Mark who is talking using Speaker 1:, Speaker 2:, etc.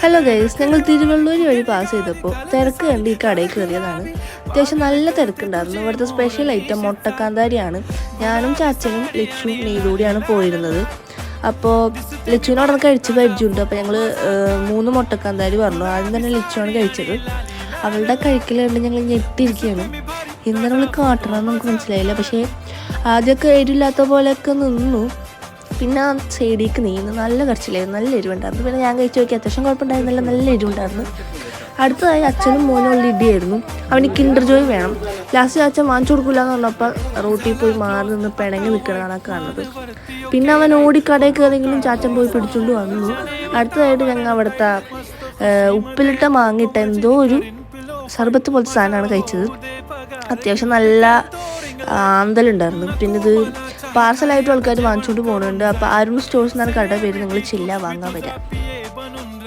Speaker 1: Hello guys, ഞങ്ങൾ തിരുവള്ളൂർ വഴി pass ചെയ്തപ്പോൾ തിരക്ക് കണ്ട് ഈ കടയിൽ കയറിയതാണ്. അത്യാവശ്യം നല്ല തിരക്കുണ്ടായിരുന്നു. ഇവിടുത്തെ സ്പെഷ്യൽ ഐറ്റം മുട്ടക്കാന്താരിയാണ്. ഞാനും ചാച്ചനും ലച്ചുവും നെയ്തൂടിയാണ് പോയിരുന്നത്. അപ്പോൾ ലച്ചുവിന് അവിടെ നിന്ന് കഴിച്ച് പരിചയമുണ്ട്. അപ്പോൾ ഞങ്ങൾ 3 മുട്ടക്കാന്താരി പറഞ്ഞു. ആദ്യം തന്നെ ലച്ചുവാണ് കഴിച്ചത്. അവളുടെ കഴിക്കൽ കണ്ട് ഞങ്ങൾ ഞെട്ടിയിരിക്കുകയാണ്. ഇന്നലെ നമ്മൾ കാട്ടണമെന്ന് നമുക്ക് മനസ്സിലായില്ല. പക്ഷേ ആദ്യമൊക്കെ എരില്ലാത്ത പോലെയൊക്കെ നിന്നു. പിന്നെ സൈഡിലേക്ക് നീങ്ങുന്നു. നല്ല കറിച്ചിലായിരുന്നു, നല്ല എരിവുണ്ടായിരുന്നു. പിന്നെ ഞാൻ കഴിച്ച് നോക്കി, അത്യാവശ്യം കുഴപ്പമുണ്ടായിരുന്നില്ല, നല്ല എരിവുണ്ടായിരുന്നു. അടുത്തതായി അച്ഛനും മോനും ഉള്ള ഇടിയായിരുന്നു. അവന് കിൻഡർ ജോയ് വേണം. ലാസ്റ്റ് അച്ഛൻ വാങ്ങിച്ചു കൊടുക്കില്ല എന്ന് പറഞ്ഞപ്പോൾ റോട്ടിൽ പോയി മാറി നിന്ന് പിണങ്ങി നിൽക്കുന്നതാണ് കാണുന്നത്. പിന്നെ അവൻ ഓടിക്കടയിൽ കയറിയെങ്കിലും ചാച്ചൻ പോയി പിടിച്ചുകൊണ്ട് വന്നു. അടുത്തതായിട്ട് ഞങ്ങൾ അവിടുത്തെ ഉപ്പിലിട്ട മാങ്ങിട്ട എന്തോ ഒരു സർബത്ത് പോലത്തെ സാധനമാണ് കഴിച്ചത്. അത്യാവശ്യം നല്ല ആന്തലുണ്ടായിരുന്നു. പിന്നെ ഇത് പാർസലായിട്ടും ആൾക്കാർ വാങ്ങിച്ചുകൊണ്ട് പോകുന്നുണ്ട്. അപ്പോൾ അരുൺ സ്റ്റോഴ്സ് എന്നാണ് കടയുടെ പേര്. നിങ്ങൾ ചില്ല വാങ്ങാൻ വരാം.